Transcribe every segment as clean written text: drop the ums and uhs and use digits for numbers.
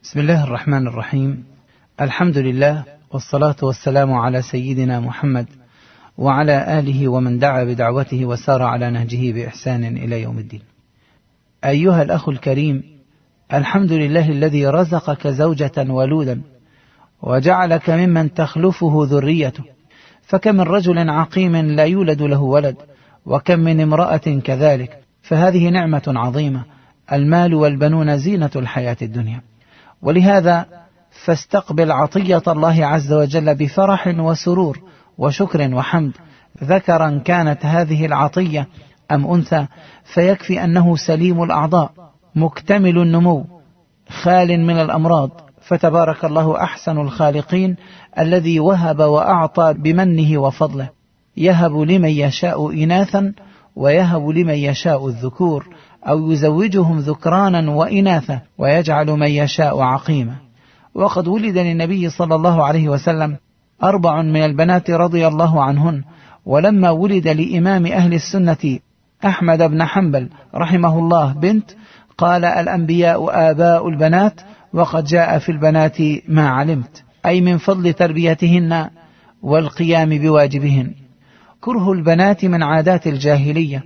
بسم الله الرحمن الرحيم. الحمد لله والصلاة والسلام على سيدنا محمد وعلى آله ومن دعا بدعوته وسار على نهجه بإحسان إلى يوم الدين. أيها الأخ الكريم، الحمد لله الذي رزقك زوجة ولودا وجعلك ممن تخلفه ذريته، فكم من رجل عقيم لا يولد له ولد، وكم من امرأة كذلك، فهذه نعمة عظيمة. المال والبنون زينة الحياة الدنيا، ولهذا فاستقبل عطية الله عز وجل بفرح وسرور وشكر وحمد، ذكرا كانت هذه العطية أم أنثى، فيكفي أنه سليم الأعضاء مكتمل النمو خال من الأمراض، فتبارك الله أحسن الخالقين الذي وهب وأعطى بمنه وفضله، يهب لمن يشاء إناثا ويهب لمن يشاء الذكور، أو يزوجهم ذكرانا وإناثا ويجعل من يشاء عقيما. وقد ولد للنبي صلى الله عليه وسلم 4 من البنات رضي الله عنهن، ولما ولد لإمام أهل السنة أحمد بن حنبل رحمه الله بنت، قال: الأنبياء آباء البنات، وقد جاء في البنات ما علمت، أي من فضل تربيتهن والقيام بواجبهن. كره البنات من عادات الجاهلية،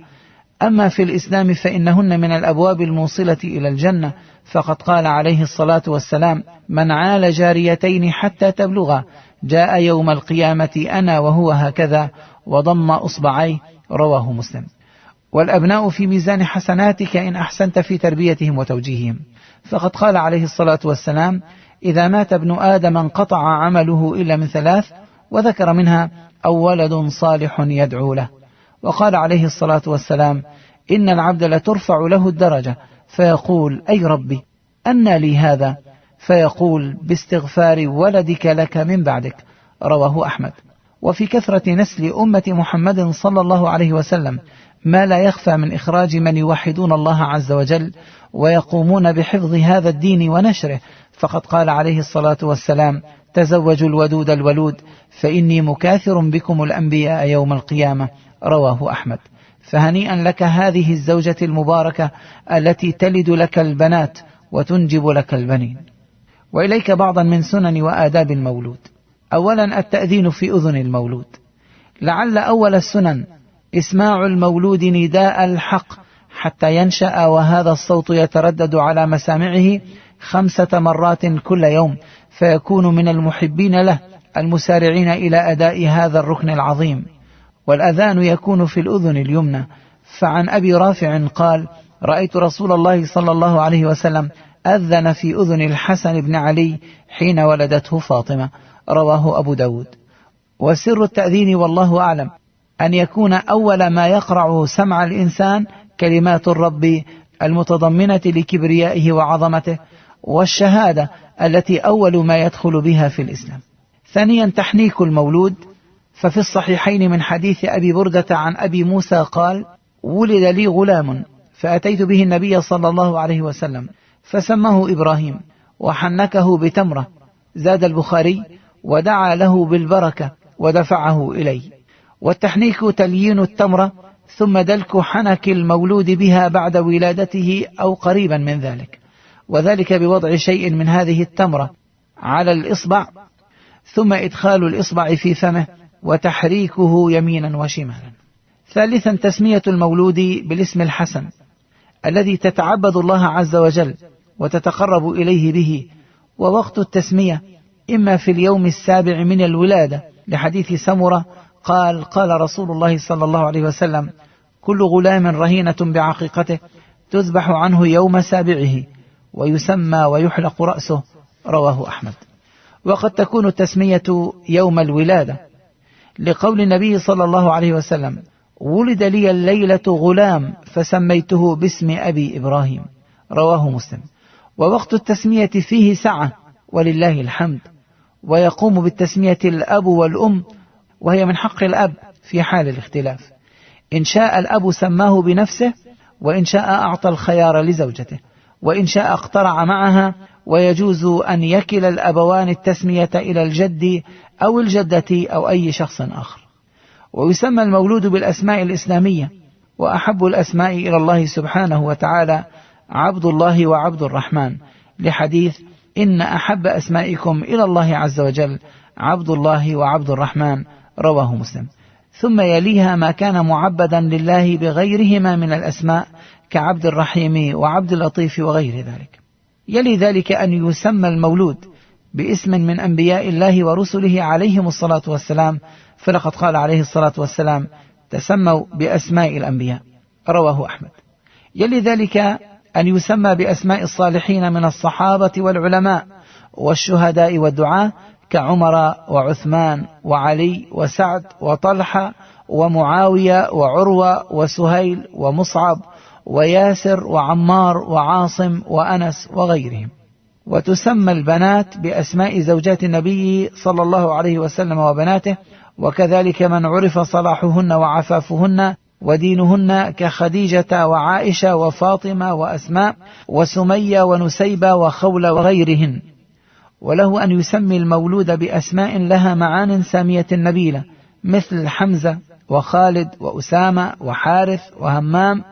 أما في الإسلام فإنهن من الأبواب الموصلة إلى الجنة، فقد قال عليه الصلاة والسلام: من عال جاريتين حتى تبلغا جاء يوم القيامة أنا وهو هكذا، وضم أصبعيه، رواه مسلم. والأبناء في ميزان حسناتك إن أحسنت في تربيتهم وتوجيههم، فقد قال عليه الصلاة والسلام: إذا مات ابن آدم انقطع عمله إلا من 3، وذكر منها أو ولد صالح يدعو له. وقال عليه الصلاة والسلام: إن العبد لترفع له الدرجة فيقول: أي ربي أنى لي هذا؟ فيقول: باستغفار ولدك لك من بعدك، رواه أحمد. وفي كثرة نسل أمة محمد صلى الله عليه وسلم ما لا يخفى من إخراج من يوحدون الله عز وجل ويقومون بحفظ هذا الدين ونشره، فقد قال عليه الصلاة والسلام: تزوجوا الودود الولود فإني مكاثر بكم الأنبياء يوم القيامة، رواه أحمد. فهنيئا لك هذه الزوجة المباركة التي تلد لك البنات وتنجب لك البنين. وإليك بعضا من سنن وآداب المولود. أولا، التأذين في أذن المولود. لعل أول السنن إسماع المولود نداء الحق حتى ينشأ، وهذا الصوت يتردد على مسامعه 5 مرات كل يوم، فيكون من المحبين له المسارعين إلى أداء هذا الركن العظيم. والأذان يكون في الأذن اليمنى، فعن أبي رافع قال: رأيت رسول الله صلى الله عليه وسلم أذن في أذن الحسن بن علي حين ولدته فاطمة، رواه أبو داود. وسر التأذين والله أعلم أن يكون أول ما يقرع سمع الإنسان كلمات الرب المتضمنة لكبريائه وعظمته، والشهادة التي أول ما يدخل بها في الإسلام. ثانيا، تحنيك المولود، ففي الصحيحين من حديث أبي بردة عن أبي موسى قال: ولد لي غلام فأتيت به النبي صلى الله عليه وسلم فسماه إبراهيم وحنكه بتمرة، زاد البخاري: ودعا له بالبركة ودفعه إلي. والتحنيك تليين التمرة ثم دلك حنك المولود بها بعد ولادته أو قريبا من ذلك، وذلك بوضع شيء من هذه التمرة على الإصبع ثم إدخال الإصبع في فمه وتحريكه يمينا وشمالا. ثالثا، تسمية المولود بالاسم الحسن الذي تتعبد الله عز وجل وتتقرب إليه به، ووقت التسمية إما في اليوم 7 من الولادة، لحديث سمرة قال: قال رسول الله صلى الله عليه وسلم: كل غلام رهينة بعقيقته تذبح عنه يوم 7 ويسمى ويحلق رأسه، رواه أحمد. وقد تكون التسمية يوم الولادة، لقول النبي صلى الله عليه وسلم: ولد لي الليلة غلام فسميته باسم أبي إبراهيم، رواه مسلم. ووقت التسمية فيه سعة ولله الحمد، ويقوم بالتسمية الأب والأم، وهي من حق الأب في حال الاختلاف. إن شاء الأب سماه بنفسه، وإن شاء أعطى الخيار لزوجته، وإن شاء اقترع معها، ويجوز أن يكل الأبوان التسمية إلى الجد أو الجدة أو أي شخص آخر. ويسمى المولود بالأسماء الإسلامية، وأحب الأسماء إلى الله سبحانه وتعالى عبد الله وعبد الرحمن، لحديث إن أحب أسمائكم إلى الله عز وجل عبد الله وعبد الرحمن، رواه مسلم. ثم يليها ما كان معبدا لله بغيرهما من الأسماء كعبد الرحيم وعبد اللطيف وغير ذلك. يلي ذلك أن يسمى المولود باسم من أنبياء الله ورسله عليهم الصلاة والسلام، فلقد قال عليه الصلاة والسلام: تسموا بأسماء الأنبياء، رواه أحمد. يلي ذلك أن يسمى بأسماء الصالحين من الصحابة والعلماء والشهداء والدعاة كعمر وعثمان وعلي وسعد وطلحة ومعاوية وعروة وسهيل ومصعب وياسر وعمار وعاصم وأنس وغيرهم. وتسمى البنات بأسماء زوجات النبي صلى الله عليه وسلم وبناته، وكذلك من عرف صلاحهن وعفافهن ودينهن كخديجة وعائشة وفاطمة وأسماء وسمية ونسيبة وخولة وغيرهن. وله أن يسمي المولود بأسماء لها معان سامية نبيلة مثل حمزة وخالد وأسامة وحارث وهمام،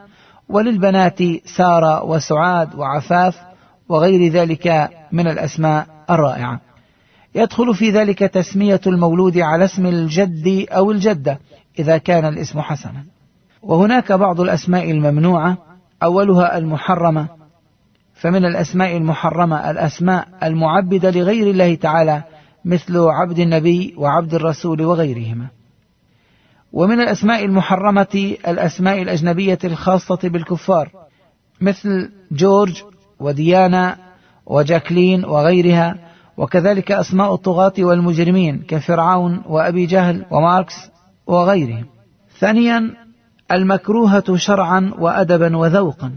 وللبنات سارة وسعاد وعفاف وغير ذلك من الأسماء الرائعة. يدخل في ذلك تسمية المولود على اسم الجد أو الجدة إذا كان الاسم حسنا. وهناك بعض الأسماء الممنوعة، أولها المحرمة، فمن الأسماء المحرمة الأسماء المعبدة لغير الله تعالى مثل عبد النبي وعبد الرسول وغيرهما. ومن الأسماء المحرمة الأسماء الأجنبية الخاصة بالكفار مثل جورج وديانا وجاكلين وغيرها، وكذلك أسماء الطغاة والمجرمين كفرعون وأبي جهل وماركس وغيرهم. ثانيا المكروهة شرعا وأدبا وذوقا،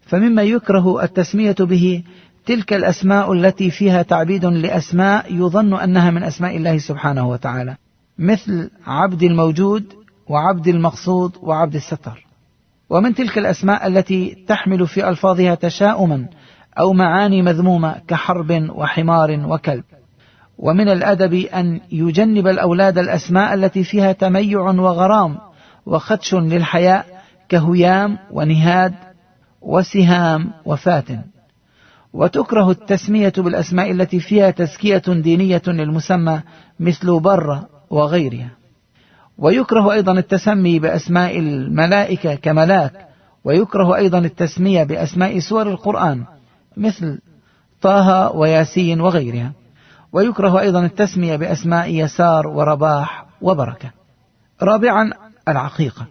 فمما يكره التسمية به تلك الأسماء التي فيها تعبيد لأسماء يظن أنها من أسماء الله سبحانه وتعالى مثل عبد الموجود وعبد المقصود وعبد الستر. ومن تلك الأسماء التي تحمل في ألفاظها تشاؤما أو معاني مذمومة كحرب وحمار وكلب. ومن الأدب أن يجنب الأولاد الأسماء التي فيها تميع وغرام وخدش للحياء كهيام ونهاد وسهام وفاتن. وتكره التسمية بالأسماء التي فيها تزكية دينية للمسمى مثل برة وغيرها. ويكره أيضا التسمي بأسماء الملائكة كملاك، ويكره أيضا التسمية بأسماء سور القرآن مثل طه وياسين وغيرها. ويكره أيضا التسمية بأسماء يسار ورباح وبركة. رابعا العقيقة.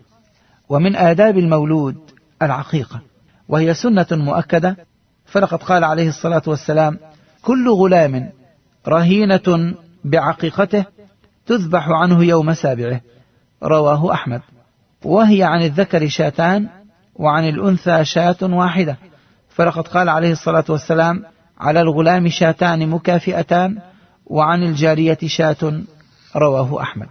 ومن آداب المولود العقيقة، وهي سنة مؤكدة، فلقد قال عليه الصلاة والسلام: كل غلام رهينة بعقيقته تذبح عنه يوم سابعه، رواه أحمد. وهي عن الذكر شاتان وعن الأنثى شاة واحدة، فلقد قال عليه الصلاة والسلام: على الغلام شاتان مكافئتان وعن الجارية شاة، رواه أحمد.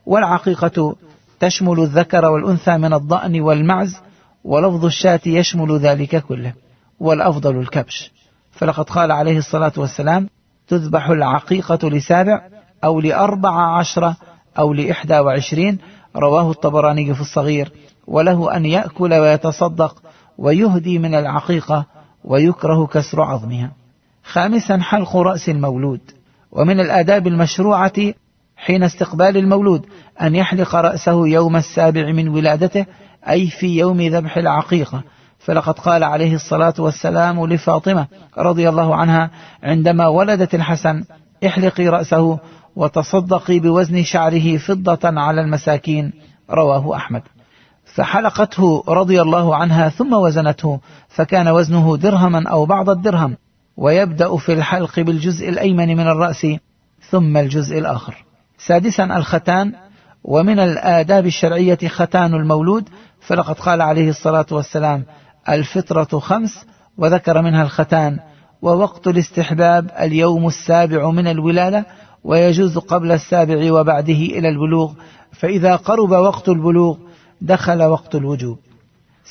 والعقيقة تشمل الذكر والأنثى من الضأن والمعز، ولفظ الشاة يشمل ذلك كله، والأفضل الكبش، فلقد قال عليه الصلاة والسلام: تذبح العقيقة لسابع أو ل14 أو ل21، رواه الطبراني في الصغير. وله أن يأكل ويتصدق ويهدي من العقيقة، ويكره كسر عظمها. خامسا حلق رأس المولود. ومن الآداب المشروعة حين استقبال المولود أن يحلق رأسه يوم السابع من ولادته، أي في يوم ذبح العقيقة، فلقد قال عليه الصلاة والسلام لفاطمة رضي الله عنها عندما ولدت الحسن: احلقي رأسه وتصدقي بوزن شعره فضة على المساكين، رواه أحمد. فحلقته رضي الله عنها ثم وزنته، فكان وزنه درهما أو بعض الدرهم، ويبدأ في الحلق بالجزء الأيمن من الرأس ثم الجزء الآخر. سادسا الختان. ومن الآداب الشرعية ختان المولود، فلقد قال عليه الصلاة والسلام: الفطرة 5، وذكر منها الختان. ووقت الاستحباب اليوم السابع من الولادة، ويجوز قبل السابع وبعده إلى البلوغ، فإذا قرب وقت البلوغ دخل وقت الوجوب.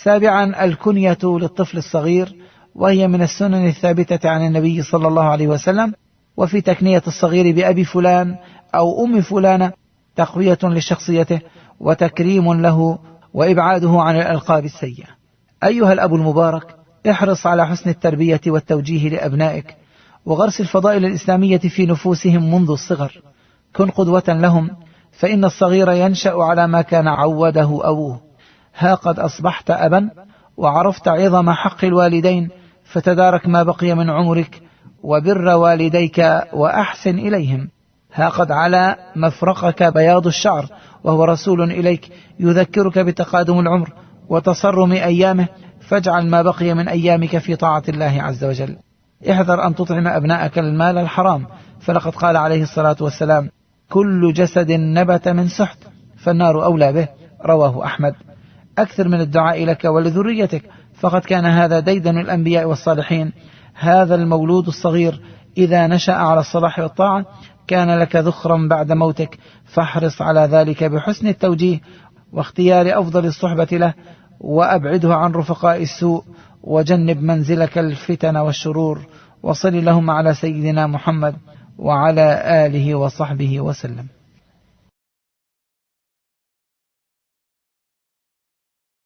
سابعا الكنية للطفل الصغير، وهي من السنن الثابتة عن النبي صلى الله عليه وسلم. وفي تكنية الصغير بأبي فلان أو أم فلانة تقوية لشخصيته وتكريم له وإبعاده عن الألقاب السيئة. أيها الأب المبارك، احرص على حسن التربية والتوجيه لأبنائك وغرس الفضائل الإسلامية في نفوسهم منذ الصغر. كن قدوة لهم، فإن الصغير ينشأ على ما كان عوده أبوه. ها قد أصبحت أبا وعرفت عظم حق الوالدين، فتدارك ما بقي من عمرك وبر والديك وأحسن إليهم. ها قد على مفرقك بياض الشعر، وهو رسول إليك يذكرك بتقادم العمر وتصرم أيامه، فاجعل ما بقي من أيامك في طاعة الله عز وجل. احذر أن تطعم أبناءك المال الحرام، فلقد قال عليه الصلاة والسلام: كل جسد نبت من سحت فالنار أولى به، رواه أحمد. أكثر من الدعاء لك ولذريتك، فقد كان هذا ديدن الأنبياء والصالحين. هذا المولود الصغير إذا نشأ على الصلاح والطاعة كان لك ذخرا بعد موتك، فاحرص على ذلك بحسن التوجيه واختيار أفضل الصحبة له، وأبعده عن رفقاء السوء، وجنب منزلك الفتن والشرور. وصل اللهم على سيدنا محمد وعلى آله وصحبه وسلم.